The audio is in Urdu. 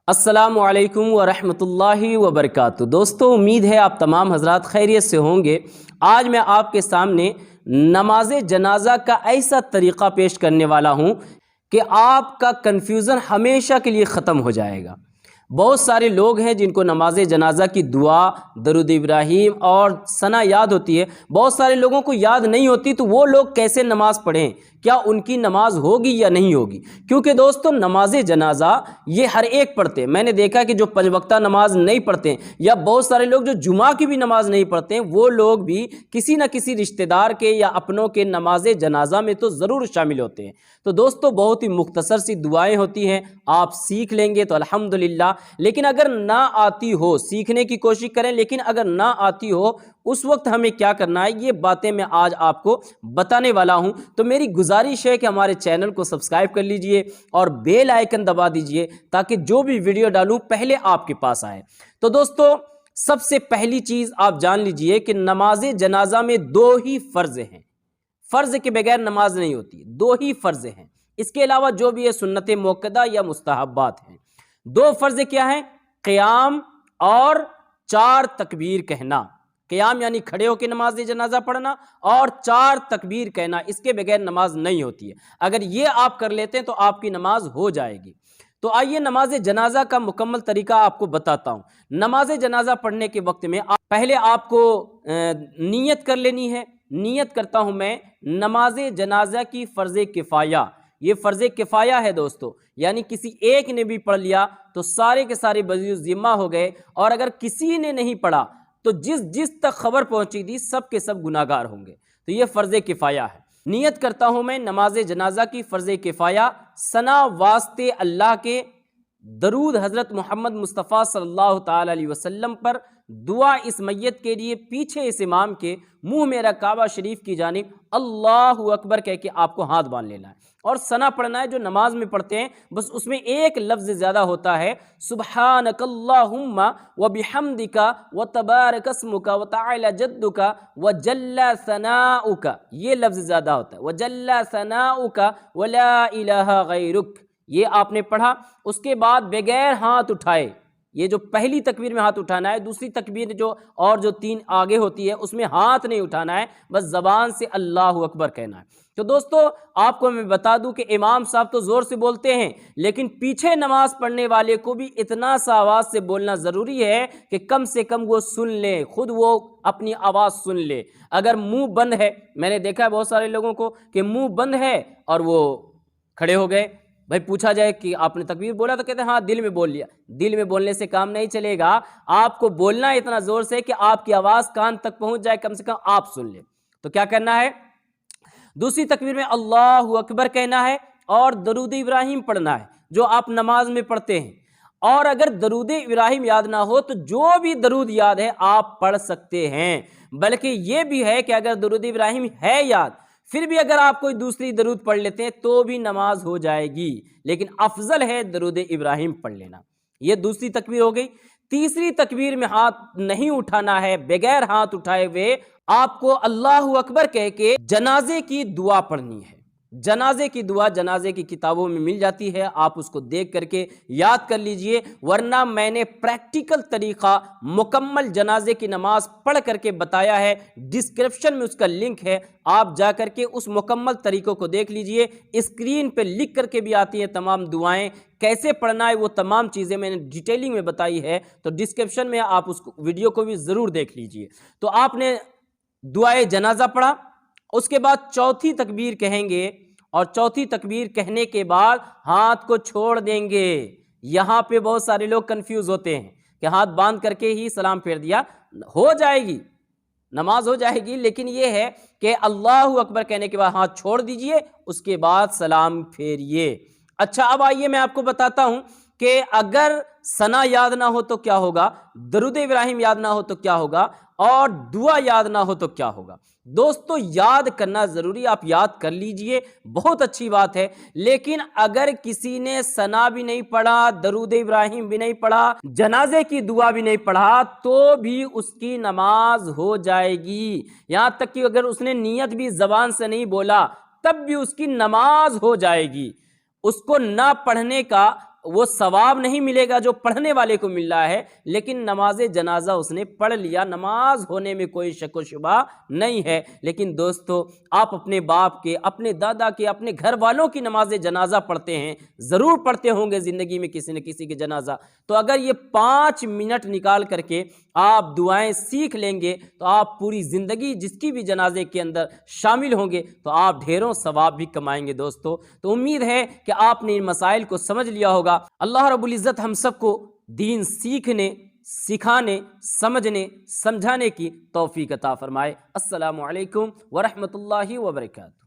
السلام علیکم ورحمۃ اللہ وبرکاتہ۔ دوستو، امید ہے آپ تمام حضرات خیریت سے ہوں گے۔ آج میں آپ کے سامنے نماز جنازہ کا ایسا طریقہ پیش کرنے والا ہوں کہ آپ کا کنفیوژن ہمیشہ کے لیے ختم ہو جائے گا۔ بہت سارے لوگ ہیں جن کو نماز جنازہ کی دعا، درود ابراہیم اور ثنا یاد ہوتی ہے، بہت سارے لوگوں کو یاد نہیں ہوتی، تو وہ لوگ کیسے نماز پڑھیں؟ کیا ان کی نماز ہوگی یا نہیں ہوگی؟ کیونکہ دوستو، نماز جنازہ یہ ہر ایک پڑھتے ہیں۔ میں نے دیکھا کہ جو 5 وقتہ نماز نہیں پڑھتے ہیں، یا بہت سارے لوگ جو جمعہ کی بھی نماز نہیں پڑھتے ہیں، وہ لوگ بھی کسی نہ کسی رشتہ دار کے یا اپنوں کے نماز جنازہ میں تو ضرور شامل ہوتے ہیں۔ تو دوستو، بہت ہی مختصر سی دعائیں ہوتی ہیں، آپ سیکھ لیں گے تو الحمدللہ۔ لیکن اگر نہ آتی ہو، سیکھنے کی کوشش کریں، لیکن اگر نہ آتی ہو، اس وقت ہمیں کیا کرنا ہے، یہ باتیں میں آج آپ کو بتانے والا ہوں۔ تو میری گزارش ہے کہ ہمارے چینل کو سبسکرائب کر لیجئے اور بیل آئیکن دبا دیجئے تاکہ جو بھی ویڈیو ڈالوں پہلے آپ کے پاس آئے۔ تو دوستو، سب سے پہلی چیز آپ جان لیجئے کہ نماز جنازہ میں 2 ہی فرض ہیں۔ فرض کے بغیر نماز نہیں ہوتی، 2 ہی فرض ہیں۔ اس کے علاوہ جو بھی ہے سنت موقدہ یا مستحبات ہیں۔ 2 فرض کیا ہیں؟ قیام اور 4 تکبیر کہنا۔ قیام یعنی کھڑے ہو کے نماز جنازہ پڑھنا، اور 4 تکبیر کہنا، اس کے بغیر نماز نہیں ہوتی ہے۔ اگر یہ آپ کر لیتے ہیں تو آپ کی نماز ہو جائے گی۔ تو آئیے نماز جنازہ کا مکمل طریقہ آپ کو بتاتا ہوں۔ نماز جنازہ پڑھنے کے وقت میں پہلے آپ کو نیت کر لینی ہے۔ نیت کرتا ہوں میں نماز جنازہ کی فرض کفایہ۔ یہ فرض کفایہ ہے دوستو، یعنی کسی ایک نے بھی پڑھ لیا تو سارے کے سارے بذل ذمہ ہو گئے، اور اگر کسی نے نہیں پڑھا تو جس تک خبر پہنچی تھی سب کے سب گناہگار ہوں گے۔ تو یہ فرض کفایہ ہے۔ نیت کرتا ہوں میں نماز جنازہ کی فرض کفایہ، ثنا واسطے اللہ کے، درود حضرت محمد مصطفیٰ صلی اللہ تعالی علیہ وسلم پر، دعا اس میت کے لیے، پیچھے اس امام کے، منہ میرا کعبہ شریف کی جانب اللہ اکبر کہہ کے آپ کو ہاتھ باندھ لینا ہے، اور ثنا پڑھنا ہے جو نماز میں پڑھتے ہیں۔ بس اس میں ایک لفظ زیادہ ہوتا ہے، سبحانک اللہم وبحمدک وتبارک اسمک وتعالی جدک وجل ثناؤک، یہ لفظ زیادہ ہوتا ہے، وجل ثناؤک ولا الہ غیرک۔ یہ آپ نے پڑھا۔ اس کے بعد بغیر ہاتھ اٹھائے، یہ جو پہلی تکبیر میں ہاتھ اٹھانا ہے، دوسری تکبیر اور جو 3 آگے ہوتی ہے اس میں ہاتھ نہیں اٹھانا ہے، بس زبان سے اللہ اکبر کہنا ہے۔ تو دوستو، آپ کو میں بتا دوں کہ امام صاحب تو زور سے بولتے ہیں، لیکن پیچھے نماز پڑھنے والے کو بھی اتنا سا آواز سے بولنا ضروری ہے کہ کم سے کم وہ سن لے، خود وہ اپنی آواز سن لے۔ اگر منہ بند ہے، میں نے دیکھا ہے بہت سارے لوگوں کو کہ منہ بند ہے اور وہ کھڑے ہو گئے، بھائی پوچھا جائے کہ آپ نے تکبیر بولا تو کہتے ہیں ہاں دل میں بول لیا۔ دل میں بولنے سے کام نہیں چلے گا، آپ کو بولنا اتنا زور سے کہ آپ کی آواز کان تک پہنچ جائے، کم سے کم آپ سن لیں۔ تو کیا کرنا ہے؟ دوسری تکبیر میں اللہ اکبر کہنا ہے اور درود ابراہیم پڑھنا ہے جو آپ نماز میں پڑھتے ہیں۔ اور اگر درود ابراہیم یاد نہ ہو تو جو بھی درود یاد ہے آپ پڑھ سکتے ہیں، بلکہ یہ بھی ہے کہ اگر درود ابراہیم ہے یاد، پھر بھی اگر آپ کوئی دوسری درود پڑھ لیتے ہیں تو بھی نماز ہو جائے گی، لیکن افضل ہے درود ابراہیم پڑھ لینا۔ یہ دوسری تکبیر ہو گئی۔ تیسری تکبیر میں ہاتھ نہیں اٹھانا ہے، بغیر ہاتھ اٹھائے ہوئے آپ کو اللہ اکبر کہہ کے جنازے کی دعا پڑھنی ہے۔ جنازے کی دعا جنازے کی کتابوں میں مل جاتی ہے، آپ اس کو دیکھ کر کے یاد کر لیجئے، ورنہ میں نے پریکٹیکل طریقہ مکمل جنازے کی نماز پڑھ کر کے بتایا ہے، ڈسکرپشن میں اس کا لنک ہے، آپ جا کر کے اس مکمل طریقوں کو دیکھ لیجئے۔ اسکرین پہ لکھ کر کے بھی آتی ہیں تمام دعائیں، کیسے پڑھنا ہے وہ تمام چیزیں میں نے ڈیٹیلنگ میں بتائی ہے، تو ڈسکرپشن میں آپ اس ویڈیو کو بھی ضرور دیکھ لیجئے۔ تو آپ نے دعائے جنازہ پڑھا، اس کے بعد چوتھی تکبیر کہیں گے، اور چوتھی تکبیر کہنے کے بعد ہاتھ کو چھوڑ دیں گے۔ یہاں پہ بہت سارے لوگ کنفیوز ہوتے ہیں کہ ہاتھ باندھ کر کے ہی سلام پھیر دیا، ہو جائے گی، نماز ہو جائے گی، لیکن یہ ہے کہ اللہ اکبر کہنے کے بعد ہاتھ چھوڑ دیجئے، اس کے بعد سلام پھیریے۔ اچھا، اب آئیے میں آپ کو بتاتا ہوں کہ اگر ثنا یاد نہ ہو تو کیا ہوگا، درود ابراہیم یاد نہ ہو تو کیا ہوگا، اور دعا یاد نہ ہو تو کیا ہوگا۔ دوستو، یاد کرنا ضروری، آپ یاد کر لیجئے، بہت اچھی بات ہے، لیکن اگر کسی نے ثنا بھی نہیں پڑھا، درود ابراہیم بھی نہیں پڑھا، جنازے کی دعا بھی نہیں پڑھا، تو بھی اس کی نماز ہو جائے گی۔ یہاں تک کہ اگر اس نے نیت بھی زبان سے نہیں بولا تب بھی اس کی نماز ہو جائے گی۔ اس کو نہ پڑھنے کا وہ ثواب نہیں ملے گا جو پڑھنے والے کو مل رہا ہے، لیکن نماز جنازہ اس نے پڑھ لیا، نماز ہونے میں کوئی شک و شبہ نہیں ہے۔ لیکن دوستو، آپ اپنے باپ کے، اپنے دادا کے، اپنے گھر والوں کی نماز جنازہ پڑھتے ہیں، ضرور پڑھتے ہوں گے زندگی میں کسی نہ کسی کے جنازہ، تو اگر یہ 5 منٹ نکال کر کے آپ دعائیں سیکھ لیں گے تو آپ پوری زندگی جس کی بھی جنازے کے اندر شامل ہوں گے تو آپ ڈھیروں ثواب بھی کمائیں گے دوستو۔ تو امید ہے کہ آپ نے ان مسائل کو سمجھ لیا ہوگا۔ اللہ رب العزت ہم سب کو دین سیکھنے، سکھانے، سمجھنے، سمجھانے کی توفیق عطا فرمائے۔ السلام علیکم ورحمۃ اللہ وبرکاتہ۔